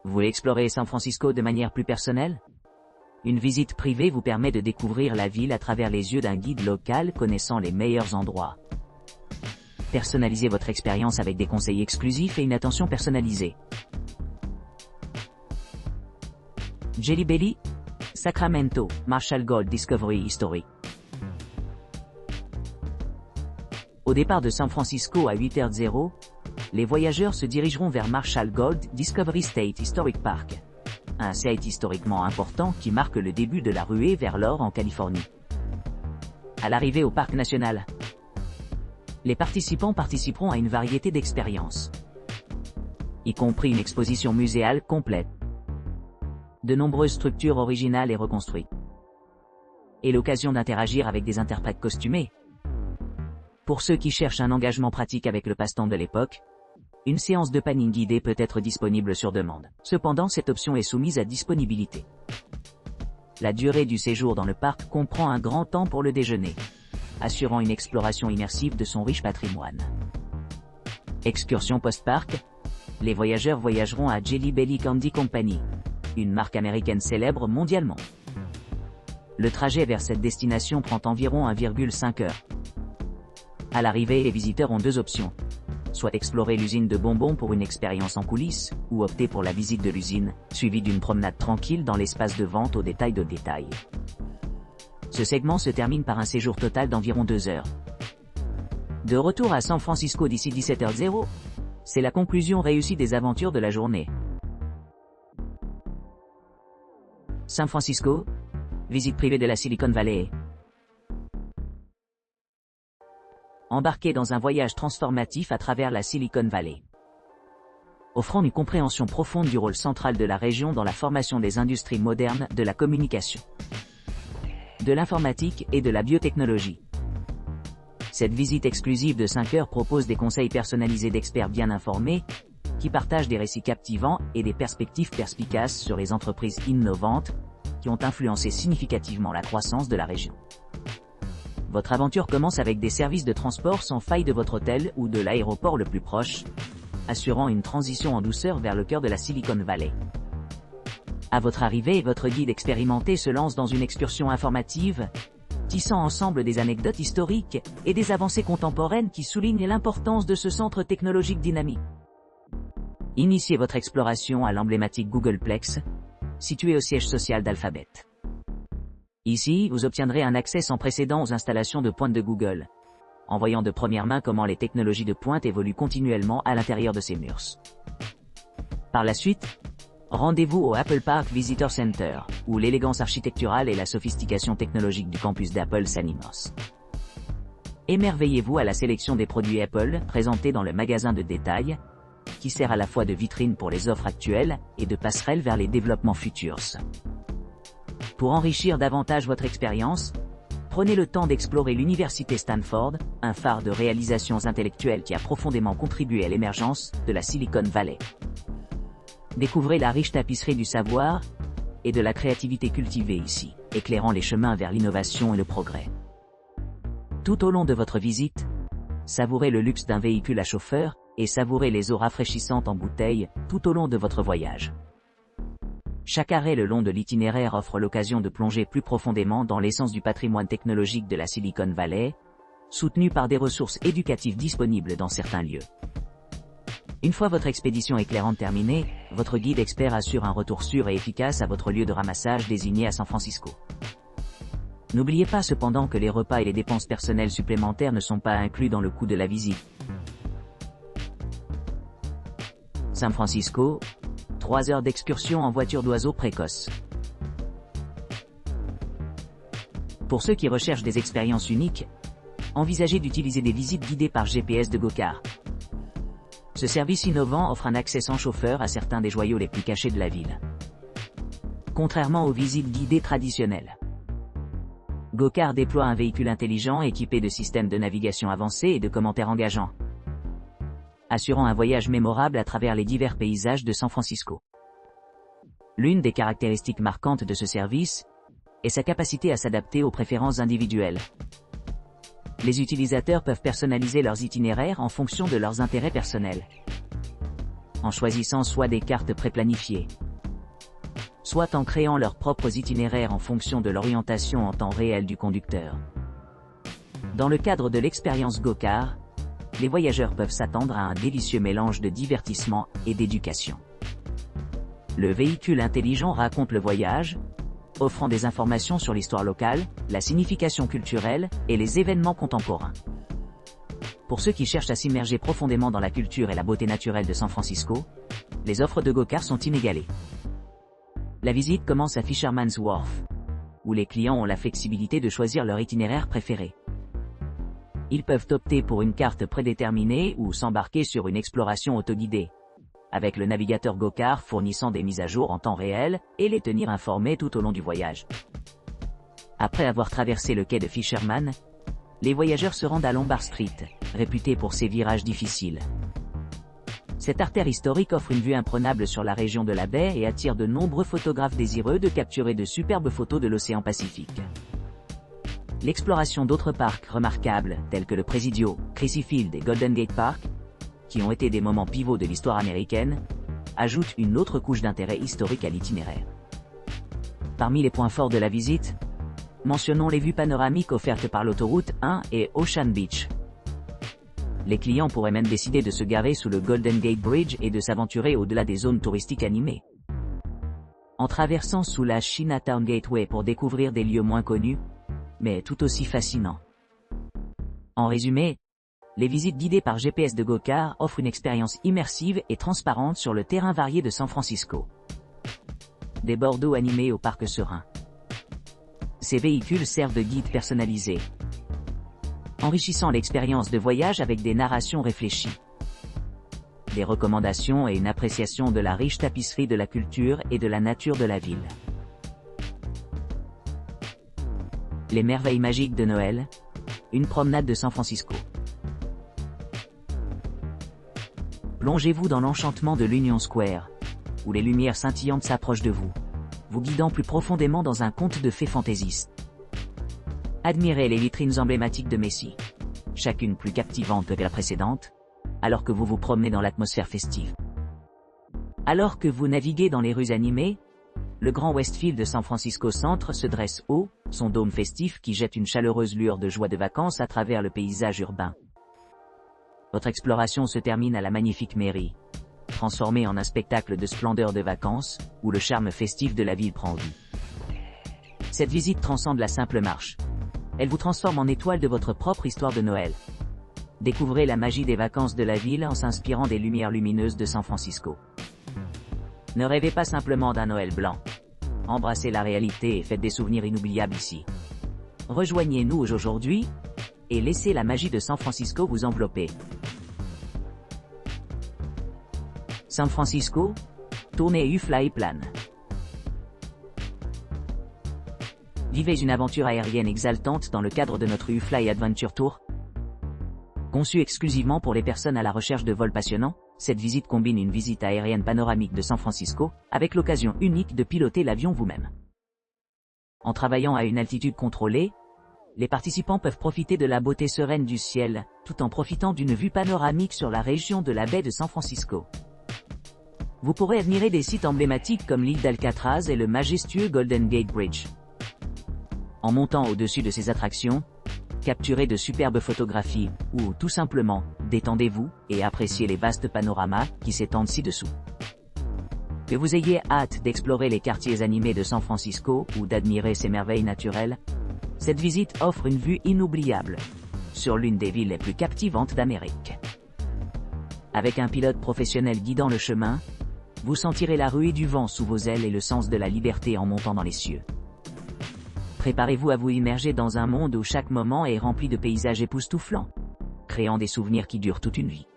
Vous voulez explorer San Francisco de manière plus personnelle? Une visite privée vous permet de découvrir la ville à travers les yeux d'un guide local connaissant les meilleurs endroits. Personnalisez votre expérience avec des conseils exclusifs et une attention personnalisée. Jelly Belly, Sacramento, Marshall Gold Discovery History. Au départ de San Francisco à 8h00, les voyageurs se dirigeront vers Marshall Gold Discovery State Historic Park, un site historiquement important qui marque le début de la ruée vers l'or en Californie. À l'arrivée au parc national, les participants participeront à une variété d'expériences, y compris une exposition muséale complète, de nombreuses structures originales et reconstruites, et l'occasion d'interagir avec des interprètes costumés. Pour ceux qui cherchent un engagement pratique avec le passe-temps de l'époque, une séance de panning guidée peut être disponible sur demande. Cependant, cette option est soumise à disponibilité. La durée du séjour dans le parc comprend un grand temps pour le déjeuner, assurant une exploration immersive de son riche patrimoine. Excursion post-parc, les voyageurs voyageront à Jelly Belly Candy Company, une marque américaine célèbre mondialement. Le trajet vers cette destination prend environ 1,5 heures. À l'arrivée, les visiteurs ont deux options. Soit explorer l'usine de bonbons pour une expérience en coulisses, ou opter pour la visite de l'usine, suivie d'une promenade tranquille dans l'espace de vente au détail de détail. Ce segment se termine par un séjour total d'environ 2 heures. De retour à San Francisco d'ici 17h00, c'est la conclusion réussie des aventures de la journée. San Francisco, visite privée de la Silicon Valley. Embarquez dans un voyage transformatif à travers la Silicon Valley, offrant une compréhension profonde du rôle central de la région dans la formation des industries modernes de la communication, de l'informatique et de la biotechnologie. Cette visite exclusive de 5 heures propose des conseils personnalisés d'experts bien informés, qui partagent des récits captivants et des perspectives perspicaces sur les entreprises innovantes, qui ont influencé significativement la croissance de la région. Votre aventure commence avec des services de transport sans faille de votre hôtel ou de l'aéroport le plus proche, assurant une transition en douceur vers le cœur de la Silicon Valley. À votre arrivée, votre guide expérimenté se lance dans une excursion informative, tissant ensemble des anecdotes historiques et des avancées contemporaines qui soulignent l'importance de ce centre technologique dynamique. Initiez votre exploration à l'emblématique Googleplex, situé au siège social d'Alphabet. Ici, vous obtiendrez un accès sans précédent aux installations de pointe de Google, en voyant de première main comment les technologies de pointe évoluent continuellement à l'intérieur de ces murs. Par la suite, rendez-vous au Apple Park Visitor Center, où l'élégance architecturale et la sophistication technologique du campus d'Apple s'animent. Émerveillez-vous à la sélection des produits Apple présentés dans le magasin de détail, qui sert à la fois de vitrine pour les offres actuelles et de passerelle vers les développements futurs. Pour enrichir davantage votre expérience, prenez le temps d'explorer l'université Stanford, un phare de réalisations intellectuelles qui a profondément contribué à l'émergence de la Silicon Valley. Découvrez la riche tapisserie du savoir et de la créativité cultivée ici, éclairant les chemins vers l'innovation et le progrès. Tout au long de votre visite, savourez le luxe d'un véhicule à chauffeur et savourez les eaux rafraîchissantes en bouteille tout au long de votre voyage. Chaque arrêt le long de l'itinéraire offre l'occasion de plonger plus profondément dans l'essence du patrimoine technologique de la Silicon Valley, soutenu par des ressources éducatives disponibles dans certains lieux. Une fois votre expédition éclairante terminée, votre guide expert assure un retour sûr et efficace à votre lieu de ramassage désigné à San Francisco. N'oubliez pas cependant que les repas et les dépenses personnelles supplémentaires ne sont pas inclus dans le coût de la visite. San Francisco, 3 heures d'excursion en voiture d'oiseau précoce. Pour ceux qui recherchent des expériences uniques, envisagez d'utiliser des visites guidées par GPS de Gokar. Ce service innovant offre un accès sans chauffeur à certains des joyaux les plus cachés de la ville. Contrairement aux visites guidées traditionnelles, Gokar déploie un véhicule intelligent équipé de systèmes de navigation avancés et de commentaires engageants, assurant un voyage mémorable à travers les divers paysages de San Francisco. L'une des caractéristiques marquantes de ce service est sa capacité à s'adapter aux préférences individuelles. Les utilisateurs peuvent personnaliser leurs itinéraires en fonction de leurs intérêts personnels. en choisissant soit des cartes préplanifiées, soit en créant leurs propres itinéraires en fonction de l'orientation en temps réel du conducteur. Dans le cadre de l'expérience Go-Car, les voyageurs peuvent s'attendre à un délicieux mélange de divertissement et d'éducation. Le véhicule intelligent raconte le voyage, offrant des informations sur l'histoire locale, la signification culturelle et les événements contemporains. Pour ceux qui cherchent à s'immerger profondément dans la culture et la beauté naturelle de San Francisco, les offres de Go-Car sont inégalées. La visite commence à Fisherman's Wharf, où les clients ont la flexibilité de choisir leur itinéraire préféré. Ils peuvent opter pour une carte prédéterminée ou s'embarquer sur une exploration autoguidée, avec le navigateur Go-Car fournissant des mises à jour en temps réel et les tenir informés tout au long du voyage. Après avoir traversé le quai de Fisherman, les voyageurs se rendent à Lombard Street, réputée pour ses virages difficiles. Cette artère historique offre une vue imprenable sur la région de la baie et attire de nombreux photographes désireux de capturer de superbes photos de l'océan Pacifique. L'exploration d'autres parcs remarquables, tels que le Presidio, Crissy Field et Golden Gate Park, qui ont été des moments pivots de l'histoire américaine, ajoute une autre couche d'intérêt historique à l'itinéraire. Parmi les points forts de la visite, mentionnons les vues panoramiques offertes par l'autoroute 1 et Ocean Beach. Les clients pourraient même décider de se garer sous le Golden Gate Bridge et de s'aventurer au-delà des zones touristiques animées, en traversant sous la Chinatown Gateway pour découvrir des lieux moins connus, mais tout aussi fascinants. En résumé, les visites guidées par GPS de Go-Car offrent une expérience immersive et transparente sur le terrain varié de San Francisco. Des bords d'eau animés au parc serein. Ces véhicules servent de guides personnalisés, enrichissant l'expérience de voyage avec des narrations réfléchies, des recommandations et une appréciation de la riche tapisserie de la culture et de la nature de la ville. Les merveilles magiques de Noël, une promenade de San Francisco. Plongez-vous dans l'enchantement de l'Union Square, où les lumières scintillantes s'approchent de vous, vous guidant plus profondément dans un conte de fées fantaisiste. Admirez les vitrines emblématiques de Macy, chacune plus captivante que la précédente, alors que vous vous promenez dans l'atmosphère festive. Alors que vous naviguez dans les rues animées, le grand Westfield de San Francisco Centre se dresse haut, son dôme festif qui jette une chaleureuse lueur de joie de vacances à travers le paysage urbain. Votre exploration se termine à la magnifique mairie, transformée en un spectacle de splendeur de vacances, où le charme festif de la ville prend vie. Cette visite transcende la simple marche. Elle vous transforme en étoile de votre propre histoire de Noël. Découvrez la magie des vacances de la ville en s'inspirant des lumières lumineuses de San Francisco. Ne rêvez pas simplement d'un Noël blanc. Embrassez la réalité et faites des souvenirs inoubliables ici. Rejoignez-nous aujourd'hui et laissez la magie de San Francisco vous envelopper. San Francisco, tournée U-Fly Plan. Vivez une aventure aérienne exaltante dans le cadre de notre U-Fly Adventure Tour. Conçue exclusivement pour les personnes à la recherche de vols passionnants, cette visite combine une visite aérienne panoramique de San Francisco, avec l'occasion unique de piloter l'avion vous-même. En travaillant à une altitude contrôlée, les participants peuvent profiter de la beauté sereine du ciel, tout en profitant d'une vue panoramique sur la région de la baie de San Francisco. Vous pourrez admirer des sites emblématiques comme l'île d'Alcatraz et le majestueux Golden Gate Bridge. En montant au-dessus de ces attractions, capturez de superbes photographies, ou tout simplement, détendez-vous et appréciez les vastes panoramas qui s'étendent ci-dessous. Que vous ayez hâte d'explorer les quartiers animés de San Francisco ou d'admirer ses merveilles naturelles, cette visite offre une vue inoubliable sur l'une des villes les plus captivantes d'Amérique. Avec un pilote professionnel guidant le chemin, vous sentirez la ruée du vent sous vos ailes et le sens de la liberté en montant dans les cieux. Préparez-vous à vous immerger dans un monde où chaque moment est rempli de paysages époustouflants, créant des souvenirs qui durent toute une vie.